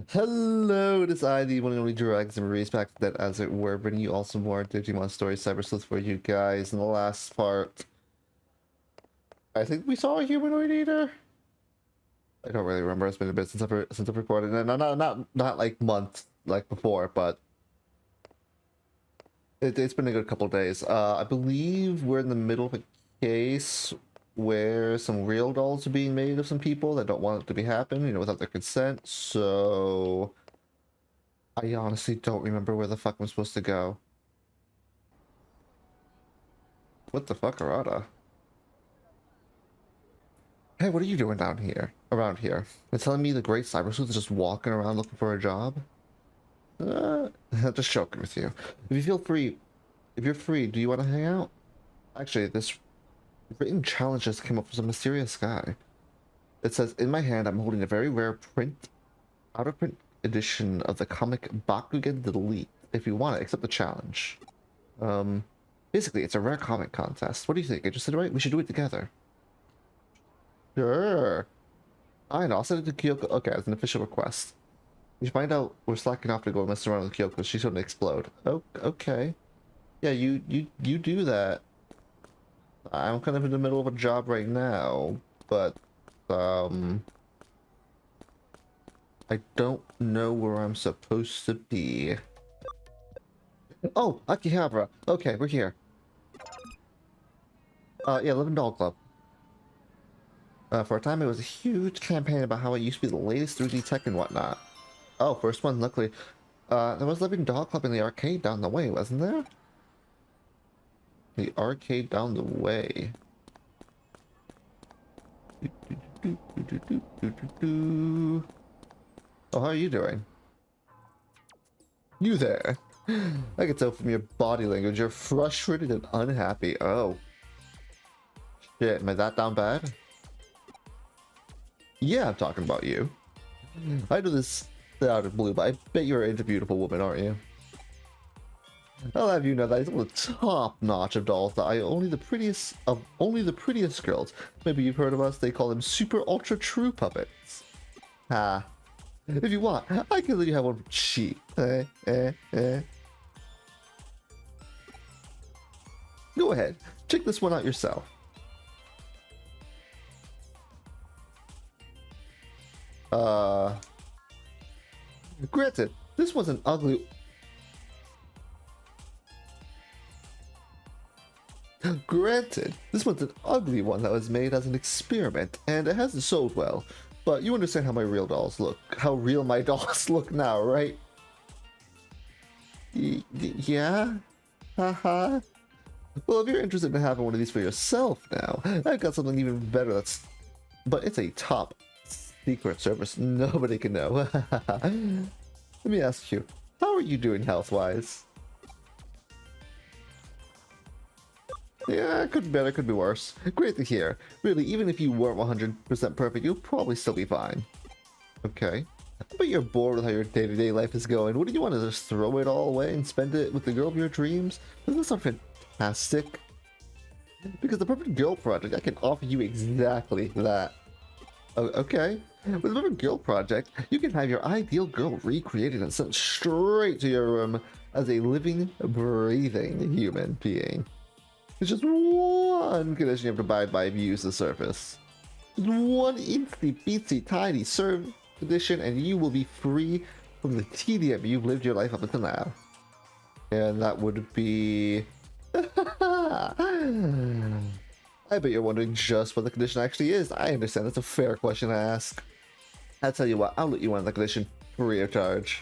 Hello, it is I, the one and only Drags and Maurice, back that as it were, bringing you all some more Digimon stories, Cyber Sleuth for you guys. In the last part, I think we saw a humanoid eater. I don't really remember. It's been a bit since I've recorded, and not like months like before, but it's been a good couple days. I believe we're in the middle of a case where some real dolls are being made of some people that don't want it to be happening, without their consent. So I honestly don't remember where the fuck I'm supposed to go. What the fuck, Arata? Hey, what are you doing down here? Around here? You're telling me the great cyber sleuth is just walking around looking for a job? Just joking with you. If you're free, do you want to hang out? Actually, this written challenge just came up from some mysterious guy. It says, in my hand, I'm holding a very rare out-of-print edition of the comic Bakugan Delete. If you want it, accept the challenge. Basically, it's a rare comic contest. What do you think? Interested, right? We should do it together. Sure. I know, I'll send it to Kyoko. Okay, it's an official request. You find out we're slacking off to go mess around with Kyoko. She's gonna explode. Oh, okay. Yeah, you do that. I'm kind of in the middle of a job right now, but I don't know where I'm supposed to be. Oh, Akihabara. Okay, we're here. Yeah, Living Doll Club. For a time, it was a huge campaign about how it used to be the latest 3D tech and whatnot. Oh, first one, luckily. There was Living Doll Club in the arcade down the way, wasn't there? The arcade down the way. Oh, how are you doing? You there? I can tell from your body language you're frustrated and unhappy. Oh. Shit, am I that down bad? Yeah, I'm talking about you. I know this out of blue, but I bet you're into beautiful women, aren't you? I'll have you know that it's the top notch of dolls that only the prettiest girls. Maybe you've heard of us, they call them super ultra true puppets. Ha. If you want, I can let you have one cheap. Go ahead, check this one out yourself. Granted, this was an ugly... Granted, this one's an ugly one that was made as an experiment, and it hasn't sold well. But you understand how my real dolls look. How real my dolls look now, right? Yeah? Haha. Well, if you're interested in having one of these for yourself now, I've got something even better that's... But it's a top secret service nobody can know. Let me ask you, how are you doing health-wise? Yeah, it could be better, could be worse. Great to hear. Really, even if you weren't 100% perfect, you'll probably still be fine. Okay. But you're bored with how your day-to-day life is going. Wouldn't you want to just throw it all away and spend it with the girl of your dreams? Doesn't that sound fantastic? Because the Perfect Girl Project, I can offer you exactly that. Oh, okay. With the Perfect Girl Project, you can have your ideal girl recreated and sent straight to your room as a living, breathing human being. There's just one condition you have to abide by if you use the service. Just one itsy bitsy tiny serve condition and you will be free from the tedium you've lived your life up until now. And that would be... I bet you're wondering just what the condition actually is. I understand, that's a fair question to ask. I'll tell you what, I'll let you on the condition free of charge.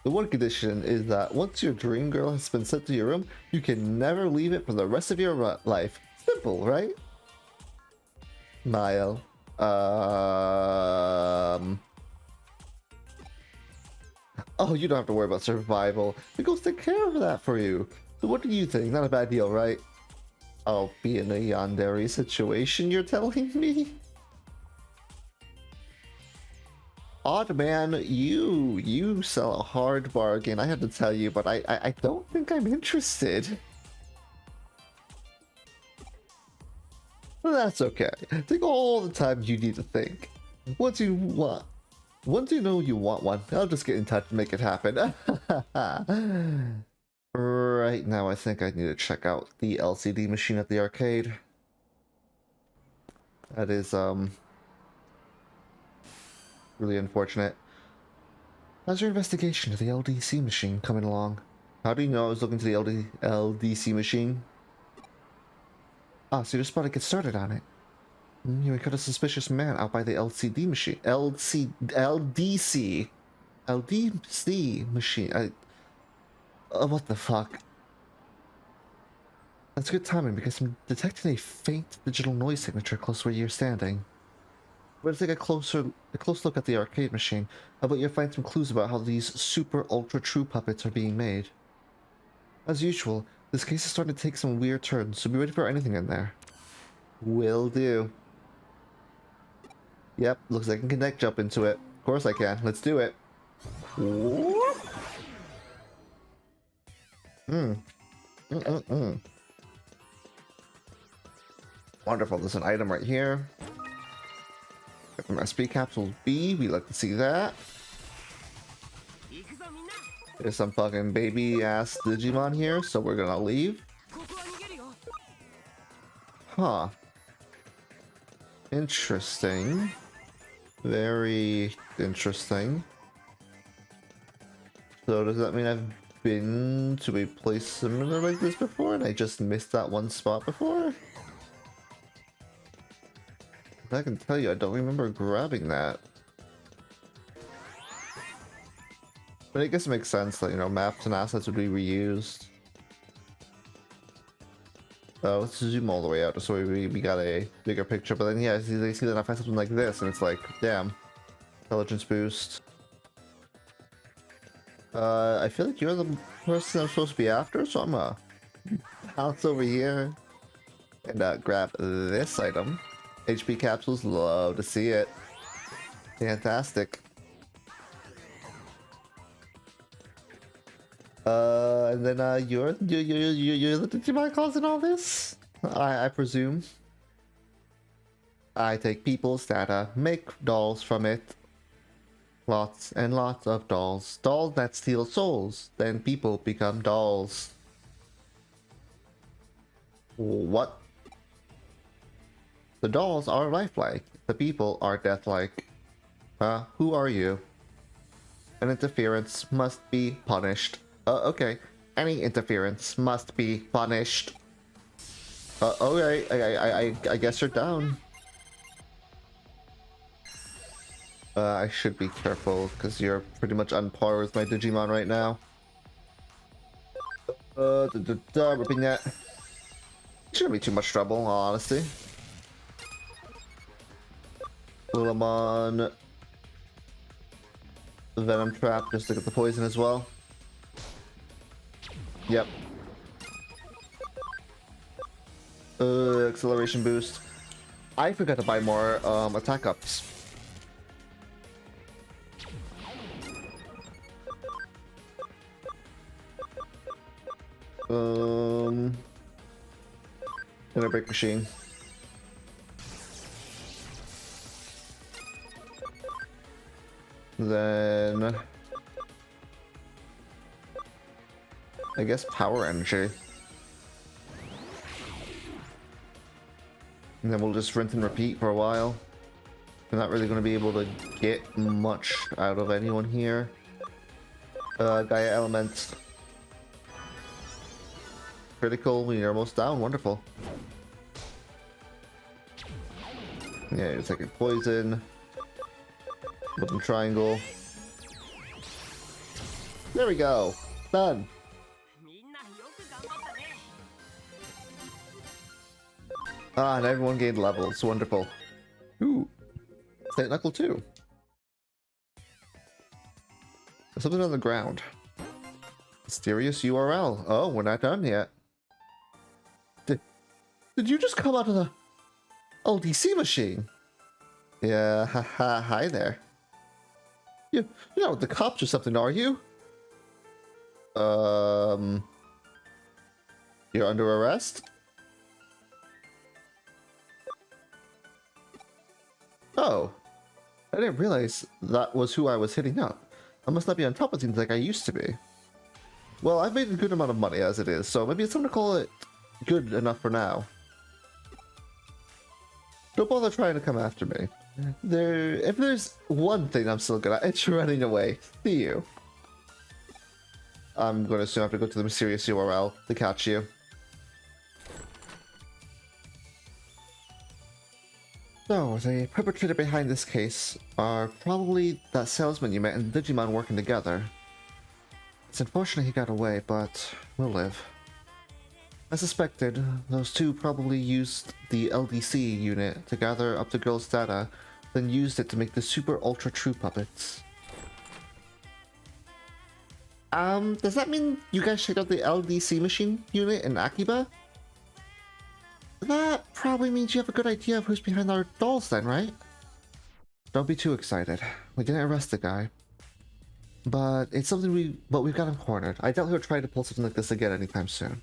The one condition is that once your dream girl has been sent to your room, you can never leave it for the rest of your life. Simple, right? Smile. Oh, you don't have to worry about survival. The ghosts take care of that for you. So what do you think? Not a bad deal, right? I'll be in a yandere situation, you're telling me? Odd man, you sell a hard bargain, I had to tell you, but I don't think I'm interested. Well, that's okay. Take all the time you need to think. What do you want? Once you know you want one, I'll just get in touch and make it happen. Right now, I think I need to check out the LCD machine at the arcade. That is, really unfortunate. How's your investigation of the LDC machine coming along? How do you know I was looking to the LDC machine? Ah, so you're just about to get started on it. You got a suspicious man out by the LCD machine. LDC machine. What the fuck? That's good timing because I'm detecting a faint digital noise signature close where you're standing. We're gonna take a close look at the arcade machine. How about you find some clues about how these super ultra true puppets are being made? As usual, this case is starting to take some weird turns, so be ready for anything in there. Will do. Yep, looks like I can connect jump into it. Of course I can. Let's do it. Wonderful, there's an item right here. From SP Capsule B, we like to see that. There's some fucking baby ass Digimon here, so we're gonna leave. Huh. Interesting. Very interesting. So does that mean I've been to a place similar like this before and I just missed that one spot before? I can tell you, I don't remember grabbing that. But I guess it makes sense that, you know, maps and assets would be reused. Let's zoom all the way out just so we got a bigger picture. But then, yeah, they see that I find something like this, and it's like, damn. Intelligence boost. I feel like you're the person I'm supposed to be after, so I'm gonna bounce over here and grab this item. HP capsules, love to see it. Fantastic. And then you're the Digimon causing all this? I presume. I take people's data, make dolls from it. Lots and lots of dolls. Dolls that steal souls. Then people become dolls. What? The dolls are lifelike. The people are deathlike. Who are you? An interference must be punished. Okay. Any interference must be punished. Okay. I guess you're down. I should be careful because you're pretty much on par with my Digimon right now. Ripping that. Shouldn't be too much trouble, honestly. Lilamon. Venom Trap just to get the poison as well. Yep. Acceleration boost. I forgot to buy more attack ups. Inner break machine. Then I guess power energy. And then we'll just rinse and repeat for a while. We're not really going to be able to get much out of anyone here. Gaia elements. Critical, we're almost down, wonderful. Yeah, you're taking poison. Looking triangle. There we go. Done. Ah, and everyone gained levels. Wonderful. Ooh. State Knuckle 2. There's something on the ground. Mysterious URL. Oh, we're not done yet. Did you just come out of the LDC machine? Yeah, haha, hi there. You're not with the cops or something, are you? You're under arrest? Oh. I didn't realize that was who I was hitting up. I must not be on top of things like I used to be. Well, I've made a good amount of money as it is, so maybe it's time to call it good enough for now. Don't bother trying to come after me. If there's one thing I'm still good at, it's running away. See you. I'm going to assume I have to go to the mysterious URL to catch you. So, the perpetrator behind this case are probably that salesman you met and Digimon working together. It's unfortunate he got away, but we'll live. As suspected, those two probably used the LDC unit to gather up the girl's data, then used it to make the super ultra true puppets. Does that mean you guys checked out the LDC machine unit in Akiba? That probably means you have a good idea of who's behind our dolls then, right? Don't be too excited. We didn't arrest the guy. But it's something we've got him cornered. I doubt he'll try to pull something like this again anytime soon.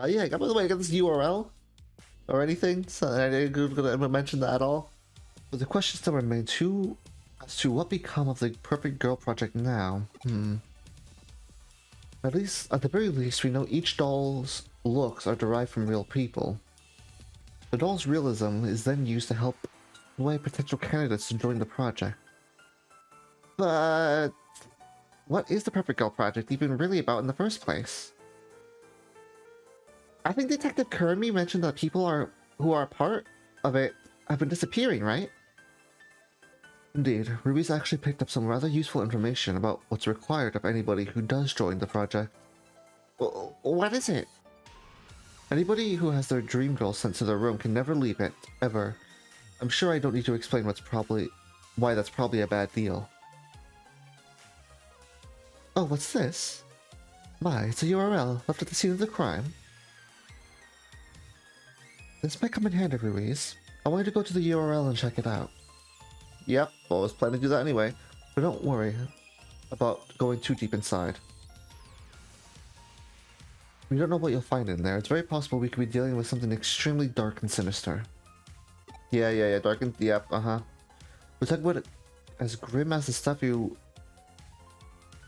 Yeah, by the way, I got this URL or anything, so I didn't gonna mention that at all. But the question still remains as to what become of the Perfect Girl project now. At the very least, we know each doll's looks are derived from real people. The doll's realism is then used to help sway potential candidates to join the project. But what is the Perfect Girl project even really about in the first place? I think Detective Kurumi mentioned that people who are part of it have been disappearing, right? Indeed, Ruby's actually picked up some rather useful information about what's required of anybody who does join the project. What is it? Anybody who has their dream girl sent to their room can never leave it, ever. I'm sure I don't need to explain why that's probably a bad deal. Oh, what's this? My, it's a URL left at the scene of the crime. This might come in handy, Ruiz. I want you to go to the URL and check it out. Yep, I was planning to do that anyway, but don't worry about going too deep inside. We don't know what you'll find in there. It's very possible we could be dealing with something extremely dark and sinister. Yeah, dark and... yep, We're talking about it as grim as the stuff you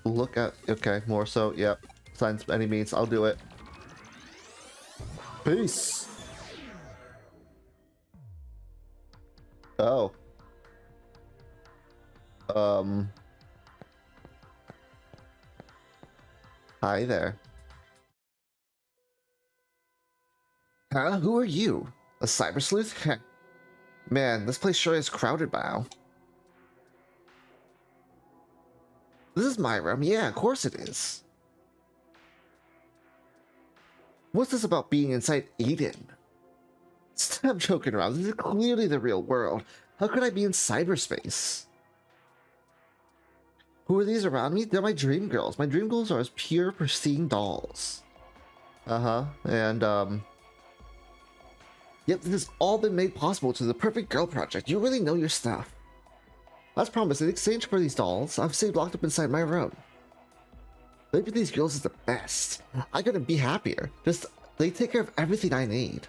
look at... Okay, more so, yep. Signs by any means, I'll do it. Peace! Oh. Hi there. Huh? Who are you? A cyber sleuth? Man, this place sure is crowded now. This is my room. Yeah, of course it is. What's this about being inside Eden? Stop joking around. This is clearly the real world. How could I be in cyberspace? Who are these around me? They're my dream girls. My dream girls are as pure, pristine dolls. And, yep, this has all been made possible to the Perfect Girl project. You really know your stuff. As promised, in exchange for these dolls, I've stayed locked up inside my room. Living with these girls is the best. I couldn't be happier. They take care of everything I need.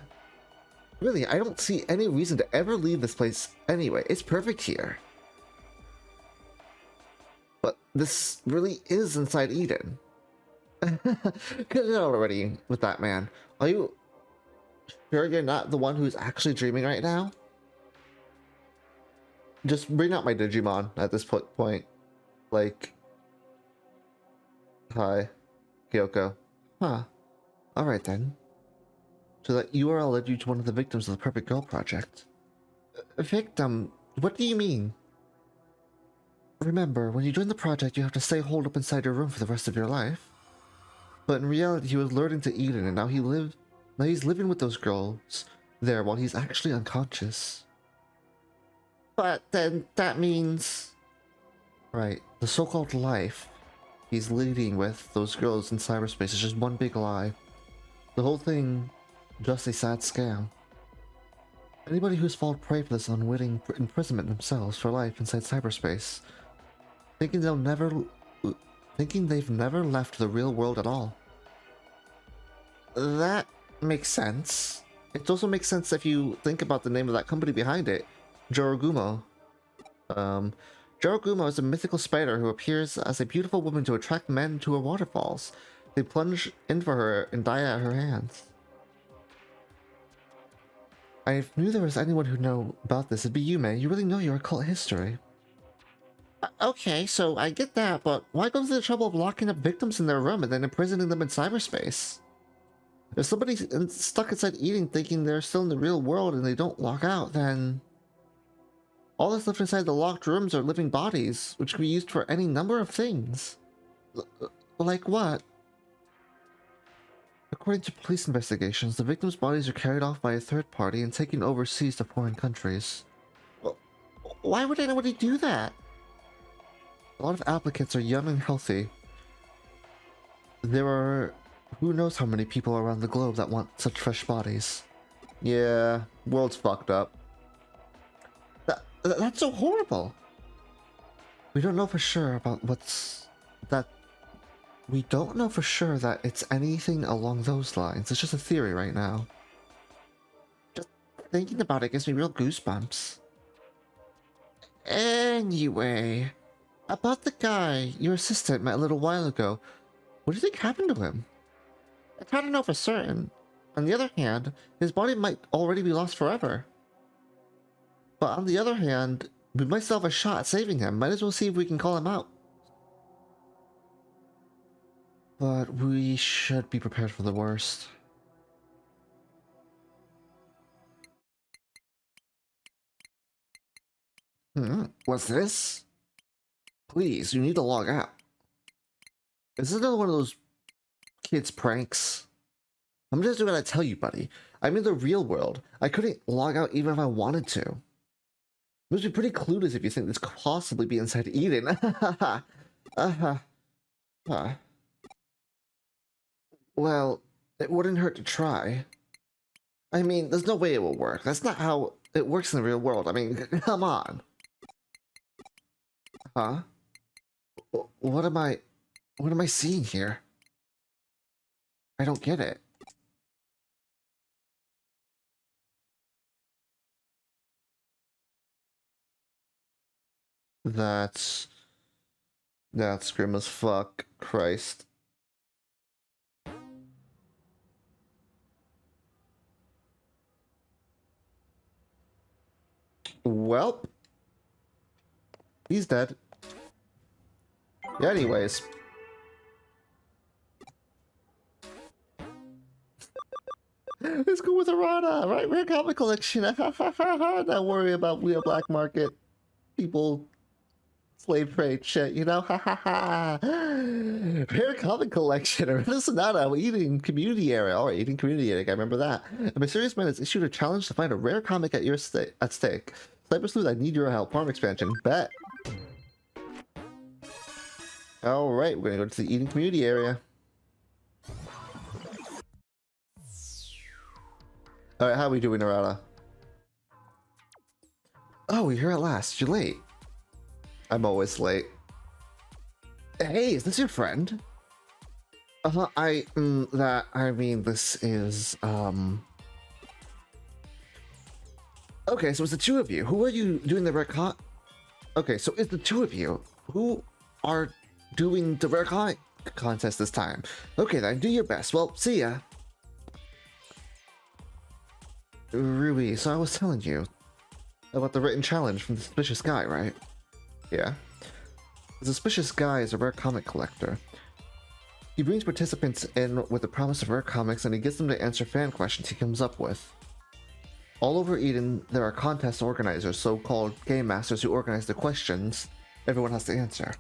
Really, I don't see any reason to ever leave this place anyway. It's perfect here. But this really is inside Eden. Get it out already with that, man. Are you sure you're not the one who's actually dreaming right now? Just bring out my Digimon at this point. Like... Hi, Kyoko. Huh. Alright then. So that URL led you to one of the victims of the Perfect Girl project. Victim? What do you mean? Remember, when you join the project, you have to stay holed up inside your room for the rest of your life. But in reality, he was lured into Eden, and now he's living with those girls there while he's actually unconscious. But then that means... Right, the so-called life he's leading with those girls in cyberspace is just one big lie. The whole thing, just a sad scam. Anybody who's fallen prey for this unwitting imprisonment themselves for life inside cyberspace, thinking they've never left the real world at all. That makes sense. It also makes sense if you think about the name of that company behind it, Jorogumo. Um, Jorogumo is a mythical spider who appears as a beautiful woman to attract men to her waterfalls. They plunge in for her and die at her hands. I knew there was anyone who know about this, it'd be you, man. You really know your occult history. Okay, so I get that, but why go to the trouble of locking up victims in their room and then imprisoning them in cyberspace? If somebody's stuck inside eating thinking they're still in the real world and they don't log out, then all that's left inside the locked rooms are living bodies, which can be used for any number of things. Like what? According to police investigations, the victims' bodies are carried off by a third party and taken overseas to foreign countries. Well, why would anybody do that? A lot of applicants are young and healthy. There are who knows how many people around the globe that want such fresh bodies. Yeah, world's fucked up. That's so horrible. We don't know for sure about we don't know for sure that it's anything along those lines. It's just a theory right now. Just thinking about it gives me real goosebumps. Anyway, about the guy your assistant met a little while ago, what do you think happened to him? It's hard to know for certain. On the other hand, his body might already be lost forever. But on the other hand, we might still have a shot at saving him. Might as well see if we can call him out. But we should be prepared for the worst. What's this? Please, you need to log out. Is this another one of those kids' pranks? I'm just gonna tell you, buddy. I'm in the real world. I couldn't log out even if I wanted to. You must be pretty clueless if you think this could possibly be inside Eden. Well, it wouldn't hurt to try. I mean, there's no way it will work. That's not how it works in the real world. I mean, come on. Huh? What am I seeing here? I don't get it. That's grim as fuck. Christ. Well, he's dead. Yeah, anyways. Let's go with Arana, right? Rare comic collection. Don't worry about real black market people, slave trade shit, you know? Rare comic collection. Arana Sonata, eating community area. All right, eating community area. I remember that. A mysterious man has issued a challenge to find a rare comic at stake. Sniper Sleuth, I need your help. Farm expansion. Bet. All right, we're gonna go to the eating community area. All right, how are we doing, Arana? Oh, you're here at last. You're late. I'm always late. Hey, is this your friend? I mean, this is, Okay, so it's the two of you. Who are you doing the rare Okay, so it's the two of you who are doing the rare contest this time. Okay, then, do your best. Well, see ya. Ruby, so I was telling you about the written challenge from the suspicious guy, right? Yeah. The suspicious guy is a rare comic collector. He brings participants in with the promise of rare comics and he gets them to answer fan questions he comes up with. All over Eden, there are contest organizers, so-called game masters who organize the questions everyone has to answer.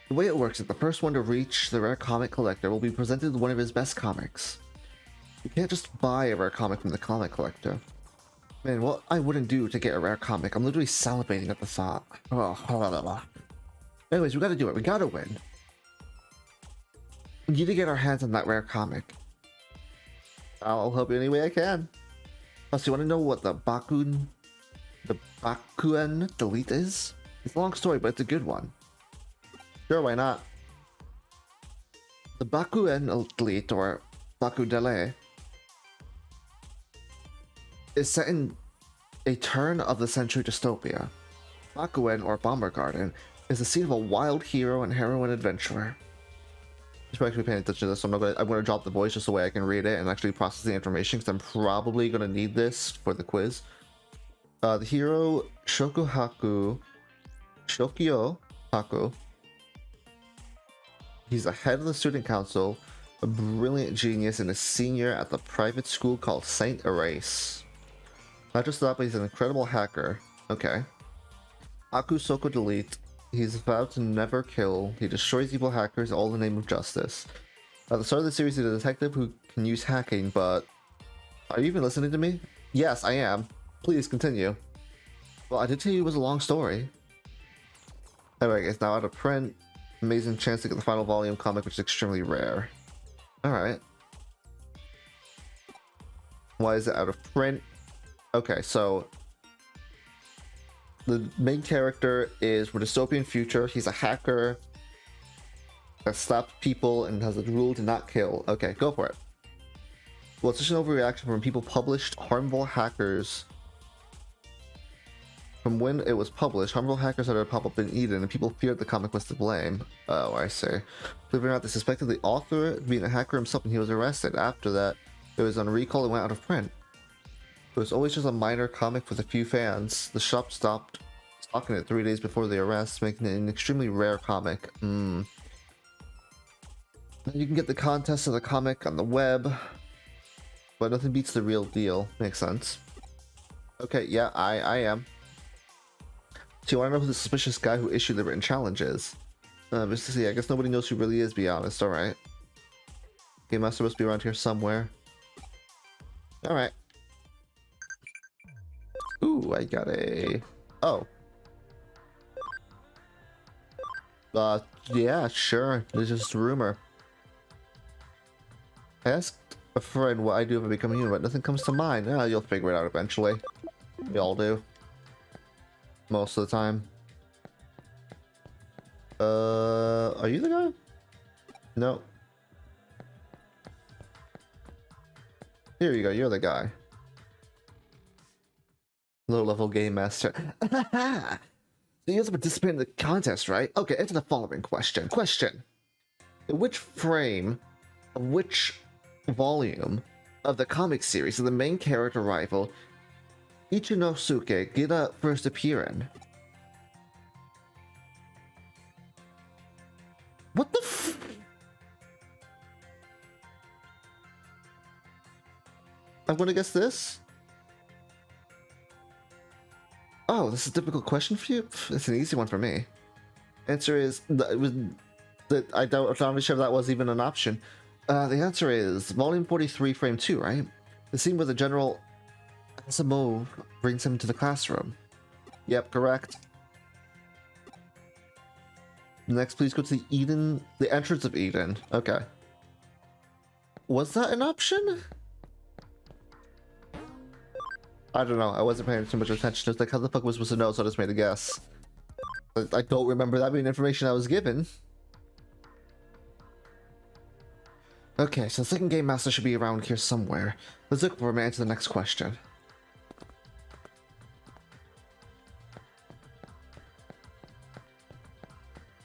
The way it works is the first one to reach the rare comic collector will be presented with one of his best comics. You can't just buy a rare comic from the comic collector. Man, what I wouldn't do to get a rare comic. I'm literally salivating at the thought. Anyways, we gotta do it. We gotta win. We need to get our hands on that rare comic. I'll help you any way I can. Plus, you want to know what the Bakuen delete is? It's a long story, but it's a good one. Sure, why not? The Bakuen delete, or Baku Delay, is set in a turn of the century dystopia. Bakuen, or Bomber Garden, is the scene of a wild hero and heroine adventurer. Just actually paying attention to this, so I'm gonna drop the voice just the way I can read it and actually process the information, because I'm probably gonna need this for the quiz. The hero Shokyo Haku. He's the head of the student council, a brilliant genius, and a senior at the private school called Saint Erase. Not just that, but he's an incredible hacker. Okay. Haku Soko Delete. He's vowed to never kill. He destroys evil hackers all in the name of justice. At the start of the series, he's a detective who can use hacking, but... Are you even listening to me? Yes, I am. Please, continue. Well, I did tell you it was a long story. Alright, it's now out of print. Amazing chance to get the final volume comic, which is extremely rare. Alright. Why is it out of print? Okay, so... The main character is from a dystopian future. He's a hacker that stops people and has a rule to not kill. Okay, go for it. Well, it's just an overreaction from people published harmful hackers. From when it was published, harmful hackers started to pop up in Eden, and people feared the comic was to blame. Oh, I see. Believe it or not, they suspected the author of being a hacker himself, and he was arrested. After that, it was on recall and went out of print. It was always just a minor comic with a few fans. The shop stopped stocking it 3 days before the arrest, making it an extremely rare comic. You can get the contest of the comic on the web, but nothing beats the real deal. Makes sense. Okay, yeah, I am. So you want to know who the suspicious guy who issued the written challenge is? Just to see, I guess nobody knows who really is, be honest. Alright. Game Master must be around here somewhere. Alright. Ooh, I got a... Oh. Yeah, sure. It's just a rumor. I asked a friend what I do if I become human, but nothing comes to mind. You'll figure it out eventually. We all do. Most of the time. Are you the guy? No. Here you go, you're the guy. Low level game master. So you guys participate in the contest, right? Okay, answer the following question. In which frame of which volume of the comic series did the main character rival Ichinosuke Gida first appear in? What the f- I'm gonna guess this. Oh, this is a difficult question for you? It's an easy one for me. Answer is... I'm not sure if that was even an option. The answer is Volume 43, Frame 2, right? The scene where the General Asamo brings him to the classroom. Yep, correct. Next, please go to the entrance of Eden. Okay. Was that an option? I don't know. I wasn't paying too much attention. It's like, how the fuck was I supposed to know? So I just made a guess. I don't remember that being information I was given. Okay, so the second game master should be around here somewhere. Let's look for him and answer the next question.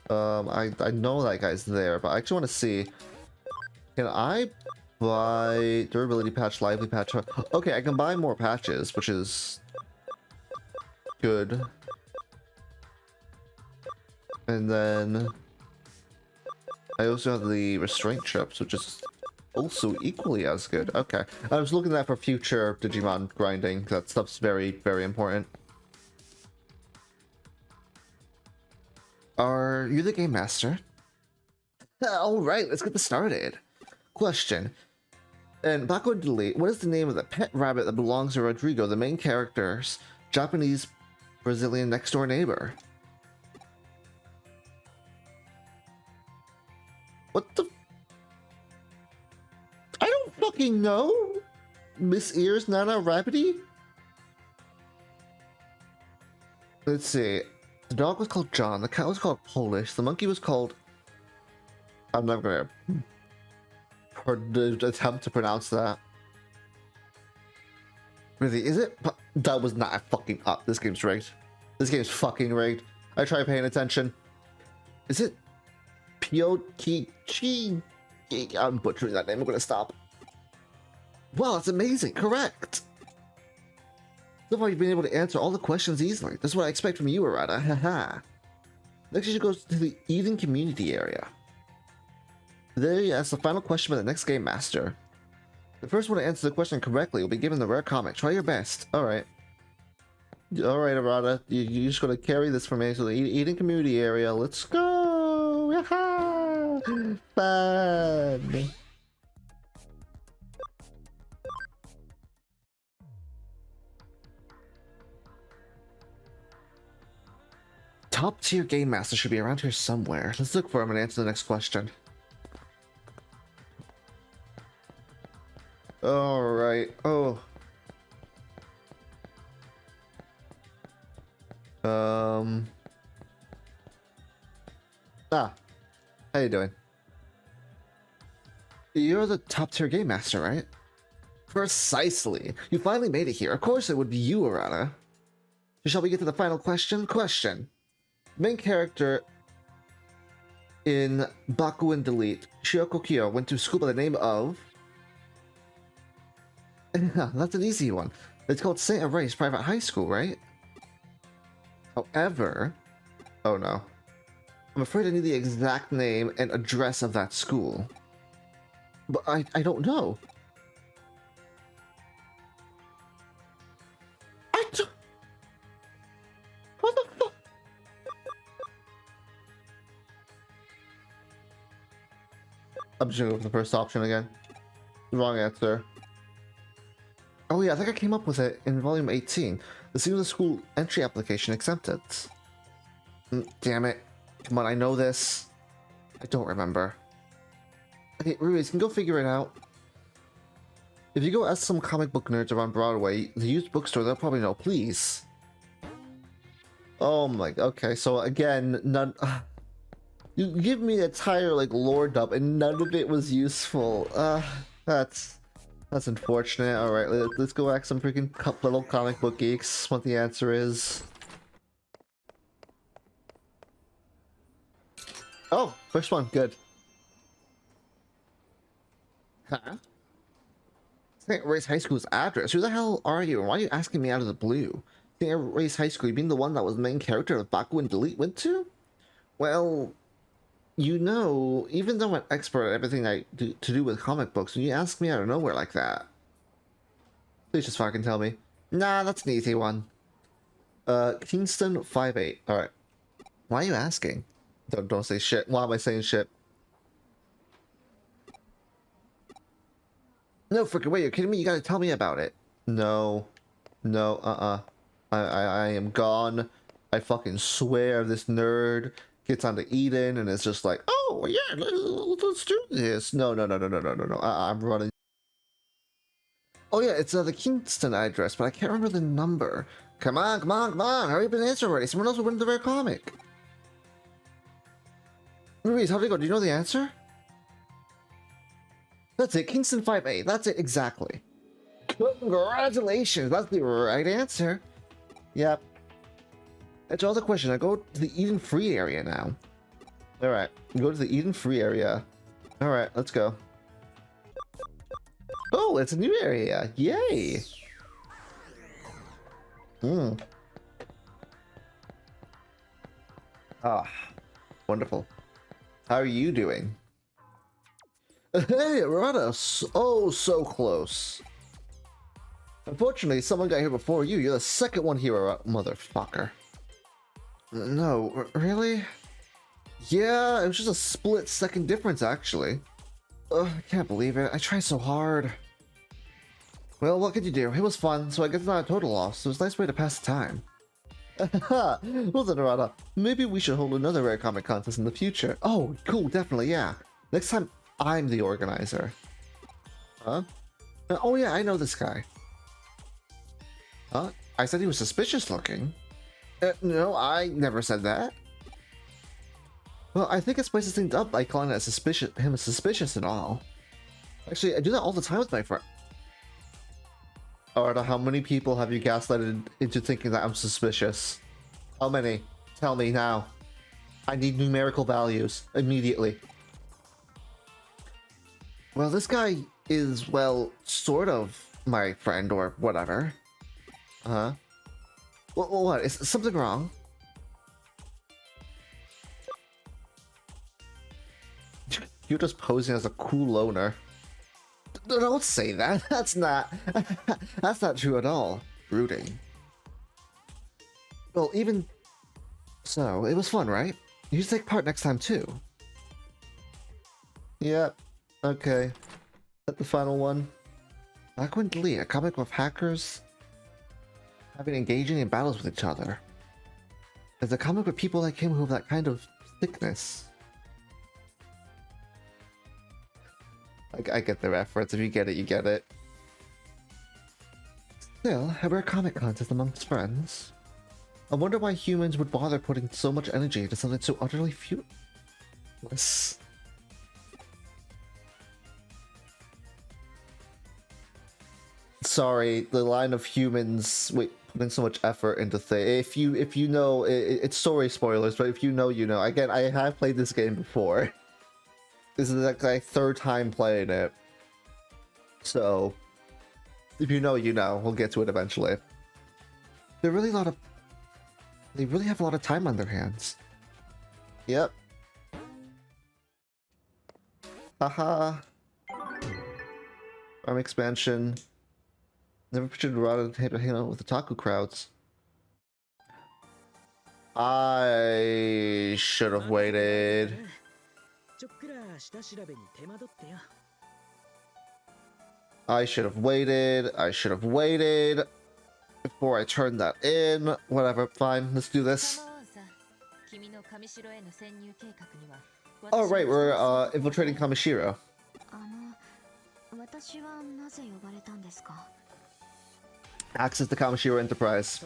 I know that guy's there, but I actually want to see. Can I buy durability patch, lively patch? Okay, I can buy more patches, which is good. And then I also have the restraint chips, which is also equally as good. Okay, I was looking at that for future Digimon grinding. That stuff's very, very important. Are you the game master? Alright, let's get this started. Question. And back on delete, what is the name of the pet rabbit that belongs to Rodrigo, the main character's Japanese Brazilian next door neighbor? What the? I don't fucking know! Miss Ears Nana Rabbity? Let's see. The dog was called John, the cat was called Polish, the monkey was called... I'm not gonna attempt to pronounce that. Really, is it? That was not a fucking up. This game's rigged. This game's fucking rigged. I try paying attention. Is it Pyokichi? I'm butchering that name. I'm gonna stop. Wow, that's amazing. Correct. So far, you've been able to answer all the questions easily. That's what I expect from you, Arata. Haha. Next, you should go to the Eden community area. There you ask the final question by the next game master. The first one to answer the question correctly will be given the rare comic. Try your best. Alright. Alright, Arata. You just gotta carry this for me to the Eden community area. Let's go! Yaha! Fun! Top tier game master should be around here somewhere. Let's look for him and answer the next question. Alright. Oh. How you doing? You're the top tier game master, right? Precisely. You finally made it here. Of course it would be you, Arata. So shall we get to the final question? Question. Main character in Bakuin Delete, Shioko Kyo, went to school by the name of... That's an easy one. It's called St. Erase Private High School, right? However... Oh no. I'm afraid I need the exact name and address of that school. But I don't know. What the fuck? I'm just gonna go for the first option again. Wrong answer. Oh yeah, I think I came up with it in volume 18. The scene of the school entry application accepted. Damn it. Come on, I know this. I don't remember. Hey, Ruiz, can go figure it out. If you go ask some comic book nerds around Broadway, the used bookstore, they'll probably know. Please. Oh my... Okay, so again, none... You give me a entire, like, lore dump, and none of it was useful. That's unfortunate. Alright, let's go ask some freaking little comic book geeks what the answer is. Oh, first one. Good. Huh? St. Erase High School's address? Who the hell are you, and why are you asking me out of the blue? St. Erase High School, you mean the one that was the main character of Bakuin Delete went to? Well... You know, even though I'm an expert at everything I do to do with comic books, when you ask me out of nowhere like that, please just fucking tell me. Nah, that's an easy one. Kingston 58. Alright. Why are you asking? Don't say shit. Why am I saying shit? No freaking way, you're kidding me? You gotta tell me about it. No. No, I am gone. I fucking swear this nerd gets onto Eden and it's just like, oh yeah, let's do this. No. I'm running. Oh yeah, it's the Kingston address, but I can't remember the number. Come on, hurry up and answer already. Someone else will win the rare comic. Ruiz, how'd it go? Do you know the answer? That's it, Kingston 5A. That's it exactly. Congratulations, that's the right answer. Yep. That's all the question. I go to the Eden Free area now. Alright, go to the Eden Free area. Alright, let's go. Oh, it's a new area. Yay! Ah, wonderful. How are you doing? Hey, Arata! Oh, so close. Unfortunately, someone got here before you. You're the second one here, motherfucker. No, really? Yeah, it was just a split second difference, actually. Ugh, I can't believe it. I tried so hard. Well, what could you do? It was fun, so I guess it's not a total loss. It was a nice way to pass the time. Well then, Arata, maybe we should hold another rare comic contest in the future. Oh, cool, definitely, yeah. Next time, I'm the organizer. Huh? Oh yeah, I know this guy. Huh? I said he was suspicious looking. No, I never said that. Well, I think it spices things up by calling him suspicious and all. Actually, I do that all the time with my friend. Arata, how many people have you gaslighted into thinking that I'm suspicious? How many? Tell me now. I need numerical values immediately. Well, this guy is, well, sort of my friend or whatever. Uh-huh. What? Is something wrong? You're just posing as a cool loner. Don't say that. That's not true at all. Brooding. Well, even so, it was fun, right? You should take part next time too. Yep. Okay. That's the final one. Aquin Lee, a comic with hackers having engaging in battles with each other. It's a comic with people like him who have that kind of thickness. I get the reference. If you get it, you get it. Still, a rare comic contest amongst friends. I wonder why humans would bother putting so much energy into something so utterly fruitless. Sorry, the line of humans putting so much effort into things. If you know, it's story spoilers, but if you know, you know. Again, I have played this game before. This is like my third time playing it. So, if you know, you know. We'll get to it eventually. They really have a lot of time on their hands. Yep. Haha. Arm expansion. Never pictured Rada to hang out with the taco crowds. I should have waited. I should have waited before I turned that in. Whatever, fine, let's do this. Oh right, we're infiltrating Kamishiro. Access to Kamishiro Enterprise.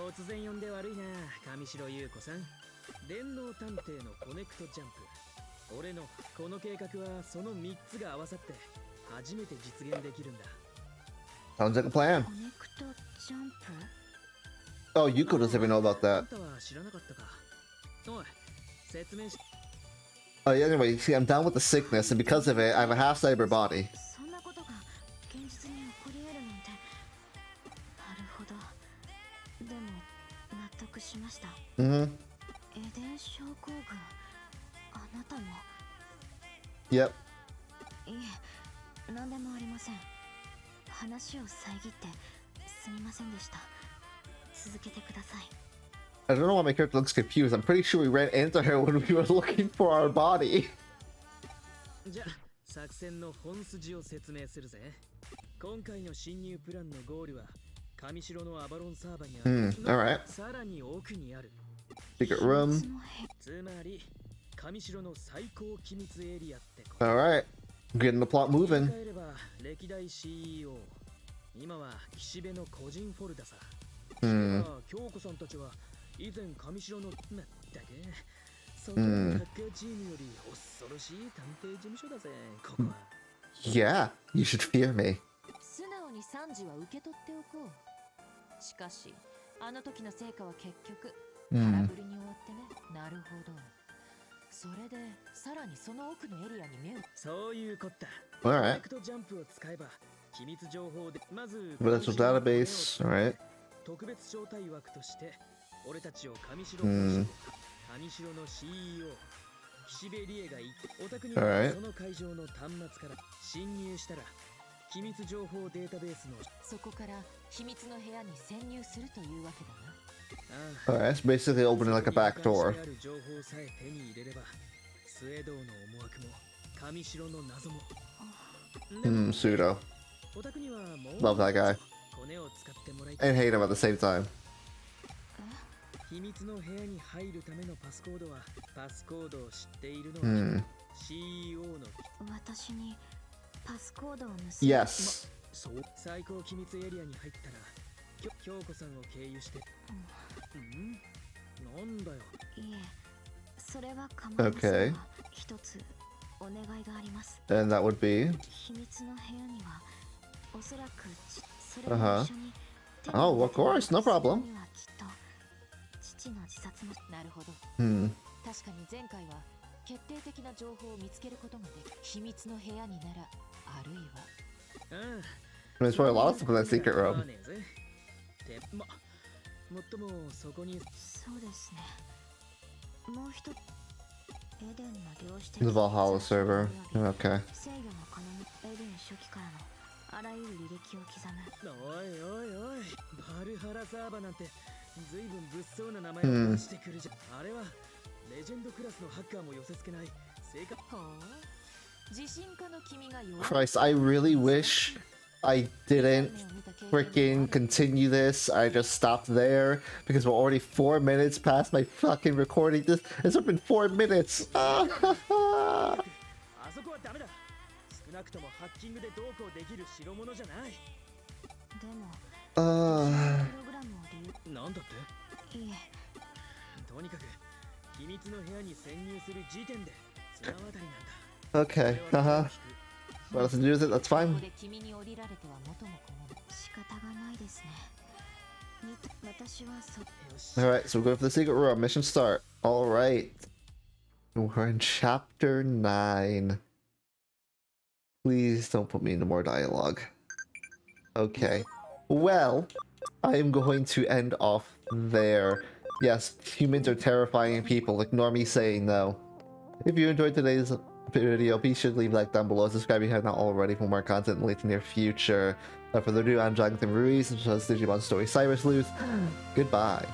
Sounds like a plan. Oh, Yuko doesn't even know about that. Oh yeah, anyway, see, I'm down with the sickness, and because of it, I have a half cyber body. Mm-hmm. Yep. I don't know why my character looks confused. I'm pretty sure we ran into her when we were looking for our body. Alright. Secret room. Alright. Getting the plot moving. Yeah, you should fear me. Alright. Virtual database, alright. Alright. Alright, it's basically opening like a back door. Pseudo. Love that guy. And hate him at the same time. Yes. Okay. And that would be? Uh-huh. Oh, of course, no problem. Hmm. 確かに前回は決定的な情報を見つけることができ、秘密の部屋になら、あるいは。There's probably a lot of stuff in that secret room. もっともそこにそうですね。もう一つ、エデンの領して The Valhalla server. Okay. 制御の可能にエデン初期からのあらゆる履歴を刻む。おいおいおい、バルハラサーバなんて随分物騒な名前を出してくるじゃん。あれはレジェンドクラスのハッカーも寄せ付けない正確。ほう、自信家の君が弱い。 Christ, I really wish I didn't freaking continue this. I just stopped there because we're already 4 minutes past my fucking recording. This it's been 4 minutes. あそこはダメだ。少なくともハッキングでどうこうできる代物じゃない。でも、 Uh, プログラムを利用。なんだって。いえ、とにかく秘密の部屋に潜入する時点で綱渡りなんだ。 okay. What else to do with it? That's こ fine. こで君に降りられては元も子もない。仕方がないですね。私はそ。 Alright, so we're going for the secret room. Mission start. Alright. We're in chapter 9. Please don't put me into more dialogue. Okay. Well, I am going to end off there. Yes, humans are terrifying people. Ignore me saying no. If you enjoyed today's video, be sure to leave a like down below. Subscribe if you have not already for more content in the late near future. Without further ado, I'm Jonathan Ruiz, and this is Digimon Story Cyber Sleuth. Goodbye.